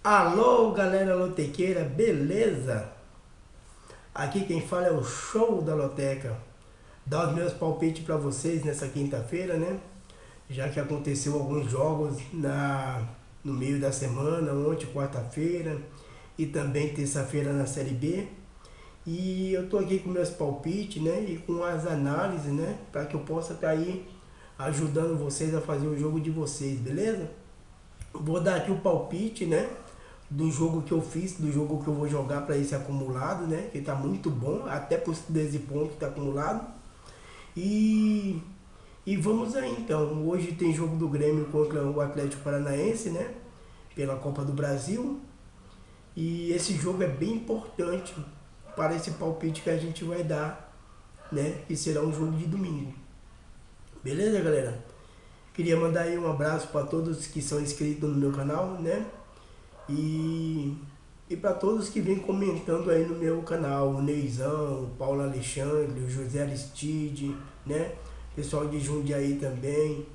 Alô, galera lotequeira, beleza? Aqui quem fala é o Show da Loteca. Dar os meus palpites para vocês nessa quinta-feira, né? Já que aconteceu alguns jogos no meio da semana, ontem, quarta-feira e também terça-feira na Série B. E eu tô aqui com meus palpites, né? E com as análises, né? Para que eu possa estar aí ajudando vocês a fazer o jogo de vocês, beleza? Vou dar aqui o palpite, né? Do jogo que eu fiz, do jogo que eu vou jogar para esse acumulado, né? Que tá muito bom, até por 13 pontos tá acumulado. E, e vamos aí então. Hoje tem jogo do Grêmio contra o Atlético Paranaense, né? Pela Copa do Brasil. E esse jogo é bem importante para esse palpite que a gente vai dar, né? Que será um jogo de domingo. Beleza, galera? Queria mandar aí um abraço para todos que são inscritos no meu canal, né? E para todos que vêm comentando aí no meu canal, o Neizão, o Paulo Alexandre, o José Aristide, né? Pessoal de Jundiaí também.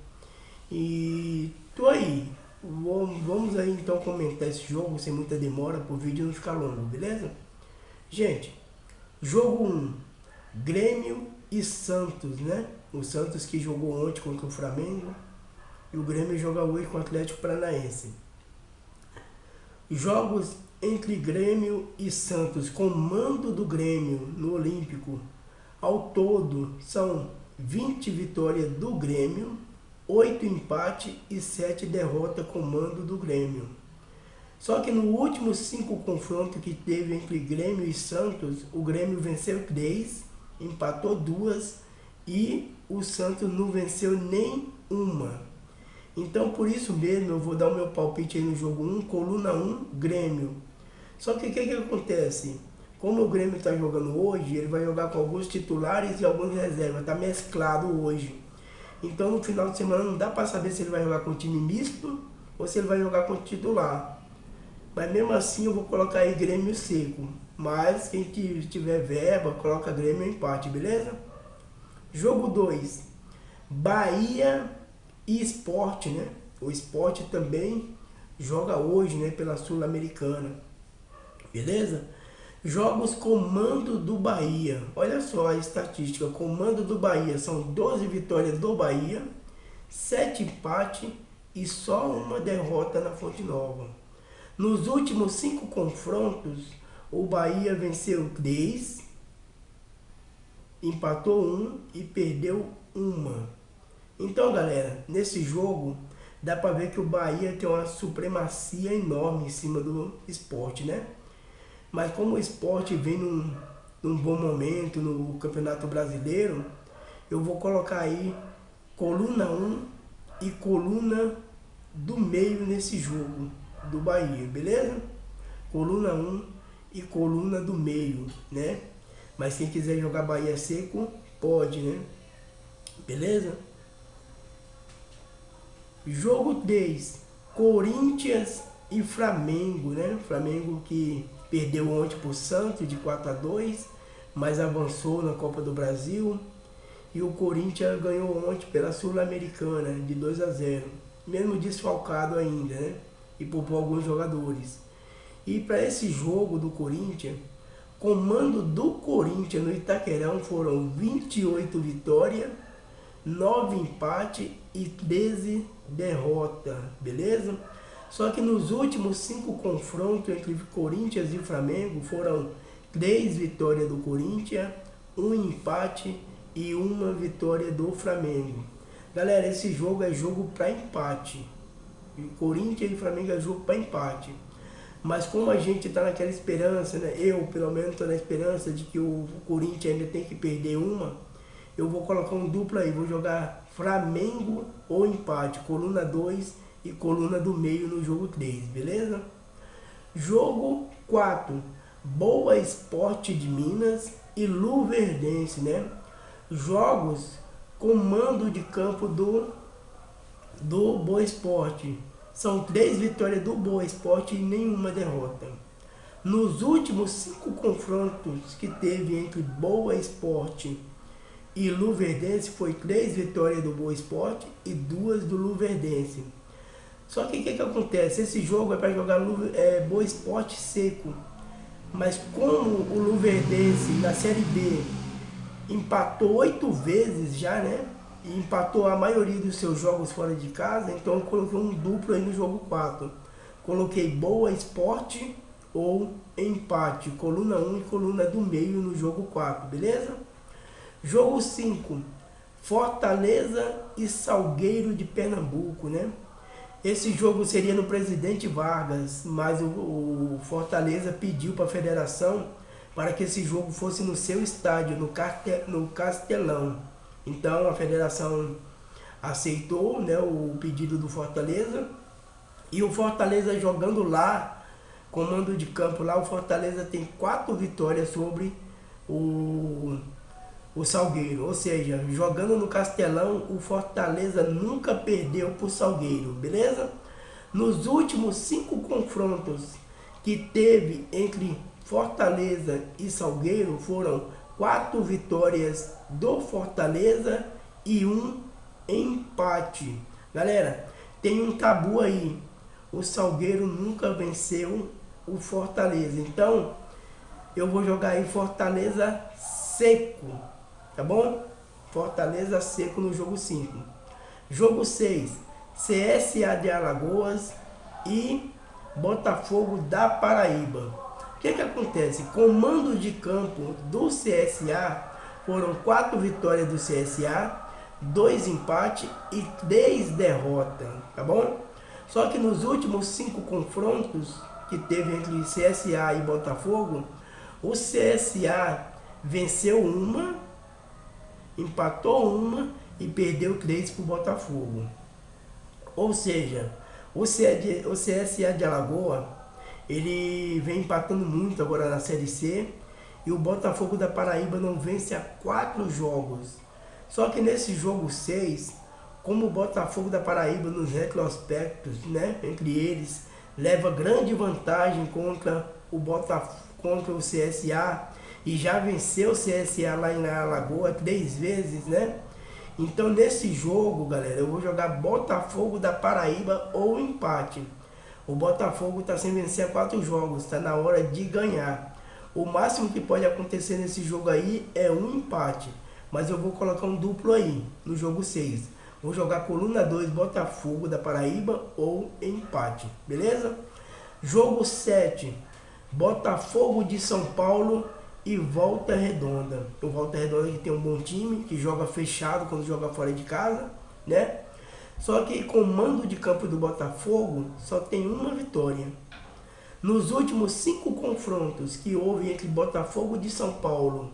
E tô aí. Vamos aí então comentar esse jogo sem muita demora, para o vídeo não ficar longo, beleza? Gente, jogo 1, Grêmio e Santos, né? O Santos que jogou ontem contra o Flamengo e o Grêmio joga hoje com o Atlético Paranaense. Jogos entre Grêmio e Santos, com mando do Grêmio no Olímpico. Ao todo, são 20 vitórias do Grêmio, 8 empates e 7 derrotas com mando do Grêmio. Só que no último 5 confrontos que teve entre Grêmio e Santos, o Grêmio venceu 3, empatou 2 e o Santos não venceu nem uma. Então, por isso mesmo, eu vou dar o meu palpite aí no jogo 1, coluna 1, Grêmio. Só que o que acontece? Como o Grêmio está jogando hoje, ele vai jogar com alguns titulares e alguns reservas. Está mesclado hoje. Então, no final de semana, não dá para saber se ele vai jogar com time misto ou se ele vai jogar com titular. Mas mesmo assim, eu vou colocar aí Grêmio seco. Mas quem tiver verba, coloca Grêmio empate, beleza? Jogo 2, Bahia e Sport, né? O Sport também joga hoje, né? Pela Sul-Americana. Beleza? Jogos comando do Bahia. Olha só a estatística. Comando do Bahia. São 12 vitórias do Bahia, 7 empates e só uma derrota na Fonte Nova. Nos últimos 5 confrontos, o Bahia venceu 3, empatou 1 e perdeu 1. Então, galera, nesse jogo dá pra ver que o Bahia tem uma supremacia enorme em cima do Sport, né? Mas como o Sport vem num bom momento no Campeonato Brasileiro, eu vou colocar aí coluna 1 e coluna do meio nesse jogo do Bahia, beleza? Coluna 1 e coluna do meio, né? Mas quem quiser jogar Bahia seco, pode, né? Beleza? Jogo 3, Corinthians e Flamengo, né? Flamengo que perdeu ontem por Santos de 4-2, mas avançou na Copa do Brasil. E o Corinthians ganhou ontem pela Sul-Americana de 2-0, mesmo desfalcado ainda, né? E poupou alguns jogadores. E para esse jogo do Corinthians, comando do Corinthians no Itaquerão foram 28 vitórias, 9 empates e 13 derrotas, beleza? Só que nos últimos 5 confrontos entre Corinthians e Flamengo foram 3 vitórias do Corinthians, 1 empate e 1 vitória do Flamengo. Galera, esse jogo é jogo para empate. Corinthians e Flamengo é jogo para empate. Mas como a gente está naquela esperança, né? Eu pelo menos estou na esperança de que o Corinthians ainda tem que perder uma. Eu vou colocar um duplo aí, vou jogar Flamengo ou empate, coluna 2 e coluna do meio no jogo 3, beleza? Jogo 4, Boa Esporte de Minas e Luverdense, né? Jogos com mando de campo do Boa Esporte. São 3 vitórias do Boa Esporte e nenhuma derrota. Nos últimos 5 confrontos que teve entre Boa Esporte e Luverdense, foi 3 vitórias do Boa Esporte e 2 do Luverdense. Só que o que acontece? Esse jogo é para jogar Boa Esporte seco. Mas como o Luverdense na Série B empatou 8 vezes já, né? E empatou a maioria dos seus jogos fora de casa, então eu coloquei um duplo aí no jogo 4. Coloquei Boa Esporte ou empate, coluna 1 e coluna do meio no jogo 4, beleza? Jogo 5, Fortaleza e Salgueiro de Pernambuco, né? Esse jogo seria no Presidente Vargas, mas o Fortaleza pediu para a federação para que esse jogo fosse no seu estádio, no Castelão. Então a federação aceitou, né, o pedido do Fortaleza, e o Fortaleza jogando lá, comando de campo lá, o Fortaleza tem 4 vitórias sobre o Salgueiro, ou seja, jogando no Castelão, o Fortaleza nunca perdeu para o Salgueiro, beleza? Nos últimos 5 confrontos que teve entre Fortaleza e Salgueiro, foram 4 vitórias do Fortaleza e 1 empate. Galera, tem um tabu aí, o Salgueiro nunca venceu o Fortaleza, então eu vou jogar aí Fortaleza seco, tá bom? Fortaleza seco no jogo 5. Jogo 6, CSA de Alagoas e Botafogo da Paraíba. O que acontece? Comando de campo do CSA, foram 4 vitórias do CSA, 2 empates e 3 derrotas, tá bom? Só que nos últimos 5 confrontos que teve entre CSA e Botafogo, o CSA venceu uma, empatou uma e perdeu 3 para o Botafogo. Ou seja, o CSA de Alagoas, ele vem empatando muito agora na Série C, e o Botafogo da Paraíba não vence há 4 jogos. Só que nesse jogo 6, como o Botafogo da Paraíba nos retrospectos, né, entre eles, leva grande vantagem contra o CSA, e já venceu o CSA lá em Alagoas 3 vezes, né? Então nesse jogo, galera, eu vou jogar Botafogo da Paraíba ou empate. O Botafogo está sem vencer há 4 jogos, está na hora de ganhar. O máximo que pode acontecer nesse jogo aí é um empate, mas eu vou colocar um duplo aí no jogo 6. Vou jogar coluna 2, Botafogo da Paraíba ou empate, beleza? Jogo 7, Botafogo de São Paulo e Volta Redonda. O Volta Redonda que tem um bom time, que joga fechado quando joga fora de casa, né? Só que comando de campo do Botafogo só tem uma vitória. Nos últimos 5 confrontos que houve entre Botafogo de São Paulo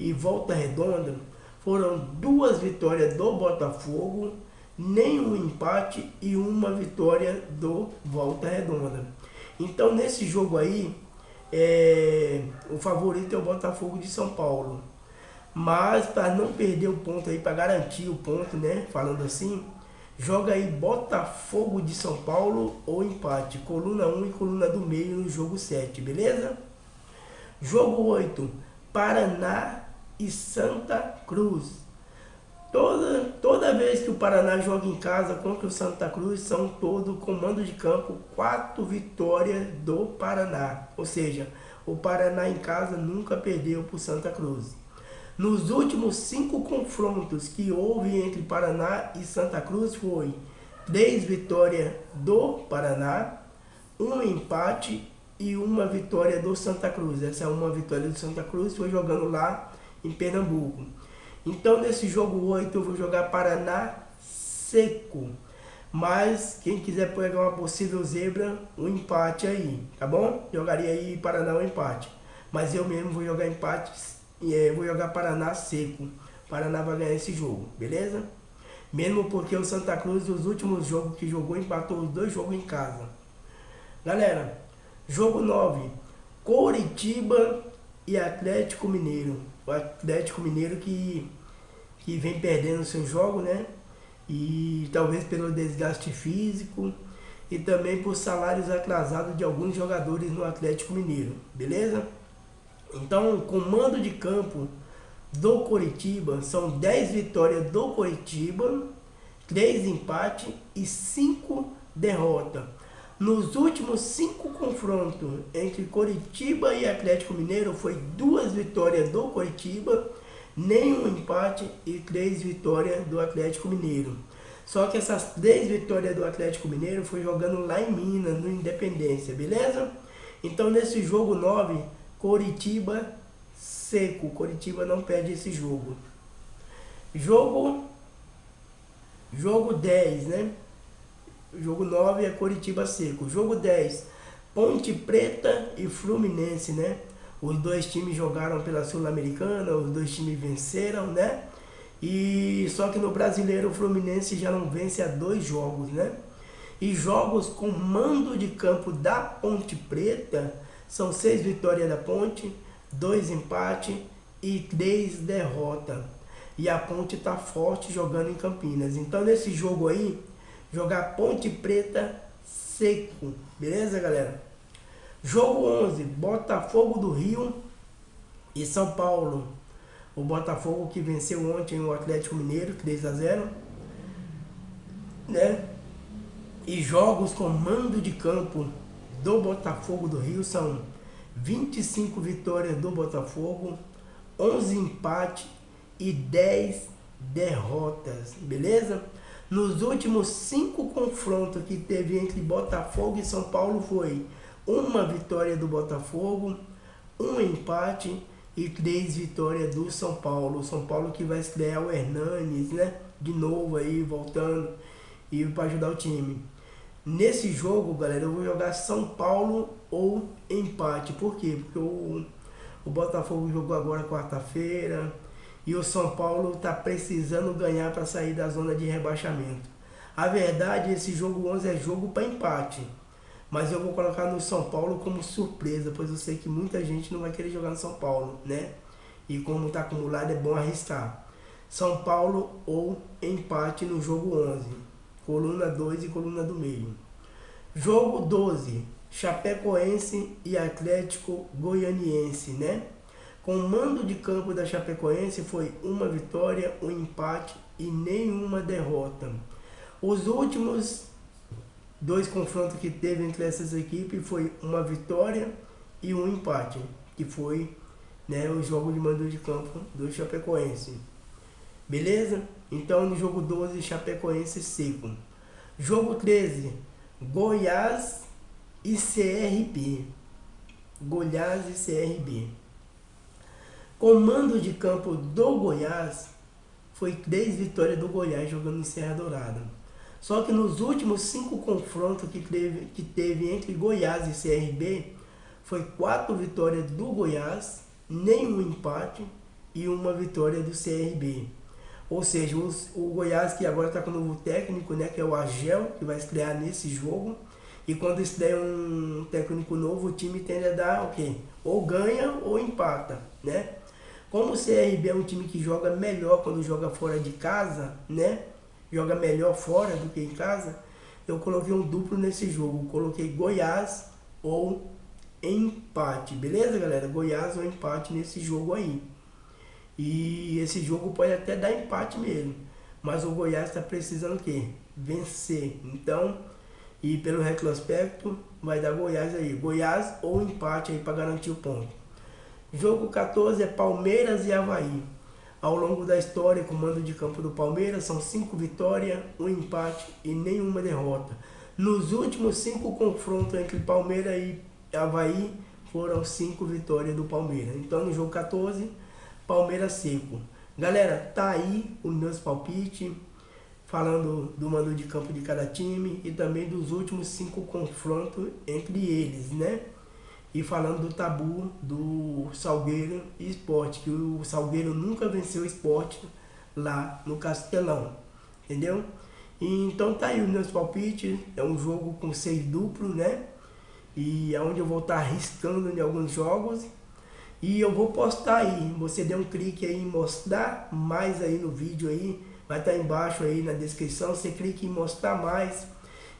e Volta Redonda, foram 2 vitórias do Botafogo, nenhum empate e uma vitória do Volta Redonda. Então nesse jogo aí, o favorito é o Botafogo de São Paulo. Mas para não perder o ponto aí, para garantir o ponto, né, falando assim, joga aí Botafogo de São Paulo ou empate, coluna 1 e coluna do meio no jogo 7, beleza? Jogo 8, Paraná e Santa Cruz. Toda vez que o Paraná joga em casa contra o Santa Cruz, são todo comando de campo 4 vitórias do Paraná. Ou seja, o Paraná em casa nunca perdeu para o Santa Cruz. Nos últimos 5 confrontos que houve entre Paraná e Santa Cruz, foi 3 vitórias do Paraná, 1 empate e 1 vitória do Santa Cruz. Essa 1 vitória do Santa Cruz foi jogando lá em Pernambuco. Então nesse jogo 8 eu vou jogar Paraná seco. Mas quem quiser pegar uma possível zebra, um empate aí, tá bom? Jogaria aí Paraná um empate. Mas eu mesmo vou jogar empate e vou jogar Paraná seco. Paraná vai ganhar esse jogo, beleza? Mesmo porque o Santa Cruz, os últimos jogos que jogou, empatou os 2 jogos em casa. Galera, jogo 9, Coritiba e Atlético Mineiro. O Atlético Mineiro que vem perdendo seu jogo, né? E talvez pelo desgaste físico e também por salários atrasados de alguns jogadores no Atlético Mineiro, beleza? Então, comando de campo do Coritiba são 10 vitórias do Coritiba, 3 empates e 5 derrota. Nos últimos 5 confrontos entre Coritiba e Atlético Mineiro, foi 2 vitórias do Coritiba, nenhum empate e 3 vitórias do Atlético Mineiro. Só que essas 3 vitórias do Atlético Mineiro foi jogando lá em Minas, no Independência, beleza? Então nesse jogo 9, Coritiba seco. Coritiba não perde esse jogo. Jogo 10, né? Jogo 9 é Coritiba seco. Jogo 10, Ponte Preta e Fluminense, né? Os dois times jogaram pela Sul-Americana, os dois times venceram, né? E só que no Brasileiro o Fluminense já não vence há 2 jogos, né? E jogos com mando de campo da Ponte Preta são 6 vitórias da Ponte, 2 empates e 3 derrotas. E a Ponte tá forte jogando em Campinas. Então nesse jogo aí, jogar Ponte Preta seco, beleza, galera? Jogo 11, Botafogo do Rio e São Paulo. O Botafogo que venceu ontem o Atlético Mineiro 3-0, né? E jogos com mando de campo do Botafogo do Rio são 25 vitórias do Botafogo, 11 empates e 10 derrotas, beleza? Nos últimos 5 confrontos que teve entre Botafogo e São Paulo foi 1 vitória do Botafogo, 1 empate e 3 vitórias do São Paulo. O São Paulo que vai estrear o Hernanes, né? De novo aí, voltando e para ajudar o time. Nesse jogo, galera, eu vou jogar São Paulo ou empate. Por quê? Porque o Botafogo jogou agora quarta-feira e o São Paulo tá precisando ganhar para sair da zona de rebaixamento. A verdade, esse jogo 11 é jogo para empate. Mas eu vou colocar no São Paulo como surpresa, pois eu sei que muita gente não vai querer jogar no São Paulo, né? E como tá acumulado, é bom arriscar. São Paulo ou empate no jogo 11. Coluna 2 e coluna do meio. Jogo 12. Chapecoense e Atlético Goianiense, né? Com o mando de campo da Chapecoense foi 1 vitória, 1 empate e nenhuma derrota. Os últimos 2 confrontos que teve entre essas equipes foi 1 vitória e 1 empate, que foi, né, o jogo de mando de campo do Chapecoense. Beleza? Então no jogo 12, Chapecoense seco. Jogo 13, Goiás e CRB. Goiás e CRB. Com mando de campo do Goiás, foi 3 vitórias do Goiás jogando em Serra Dourada. Só que nos últimos 5 confrontos que teve entre Goiás e CRB, foi 4 vitórias do Goiás, nenhum empate e 1 vitória do CRB. Ou seja, o Goiás que agora está com um novo técnico, né, que é o Agel, que vai estrear nesse jogo. E quando estreia um técnico novo, o time tende a dar o quê? Ou ganha ou empata, né? Como o CRB é um time que joga melhor quando joga fora de casa, né? Joga melhor fora do que em casa, eu coloquei um duplo nesse jogo. Coloquei Goiás ou empate, beleza, galera? Goiás ou empate nesse jogo aí. E esse jogo pode até dar empate mesmo, mas o Goiás está precisando o quê? Vencer. Então, e pelo retrospecto, vai dar Goiás aí. Goiás ou empate aí para garantir o ponto. Jogo 14 é Palmeiras e Avaí. Ao longo da história, com o mando de campo do Palmeiras, são 5 vitórias, 1 empate e nenhuma derrota. Nos últimos 5 confrontos entre Palmeiras e Avaí, foram 5 vitórias do Palmeiras. Então, no jogo 14, Palmeiras seco. Galera, tá aí os meus palpites, falando do mando de campo de cada time e também dos últimos 5 confrontos entre eles, né? E falando do tabu do Salgueiro e Sport, que o Salgueiro nunca venceu o Sport lá no Castelão, entendeu? E então tá aí os meus palpites, é um jogo com 6 duplos, né? E é onde eu vou estar arriscando em alguns jogos. E eu vou postar aí, você dê um clique aí em mostrar mais aí no vídeo aí, vai estar embaixo aí na descrição, você clica em mostrar mais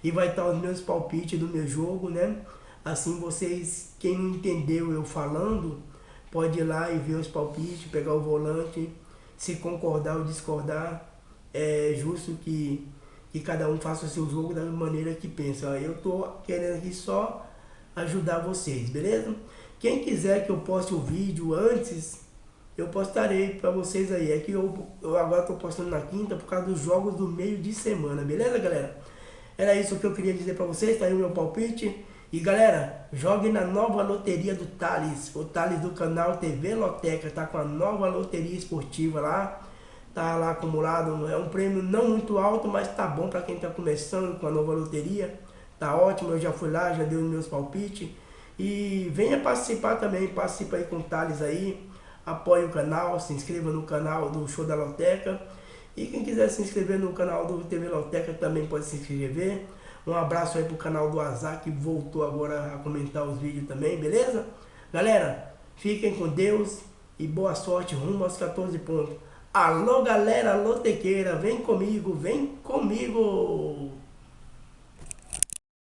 e vai estar os meus palpites do meu jogo, né? Assim vocês, quem não entendeu eu falando, pode ir lá e ver os palpites, pegar o volante, se concordar ou discordar, é justo que que cada um faça o seu jogo da maneira que pensa. Eu tô querendo aqui só ajudar vocês, beleza? Quem quiser que eu poste o vídeo antes, eu postarei para vocês aí. É que eu agora tô postando na quinta por causa dos jogos do meio de semana, beleza, galera? Era isso que eu queria dizer para vocês, tá aí o meu palpite. E galera, jogue na nova loteria do Thales, o Thales do canal TV Loteca, tá com a nova loteria esportiva lá, tá lá acumulado, é um prêmio não muito alto, mas tá bom para quem tá começando com a nova loteria, tá ótimo, eu já fui lá, já dei os meus palpites, e venha participar também, participa aí com o Thales aí, apoie o canal, se inscreva no canal do Show da Loteca, e quem quiser se inscrever no canal do TV Loteca também pode se inscrever. Um abraço aí pro canal do Azar, que voltou agora a comentar os vídeos também, beleza? Galera, fiquem com Deus e boa sorte rumo aos 14 pontos. Alô, galera lotequeira, vem comigo, vem comigo!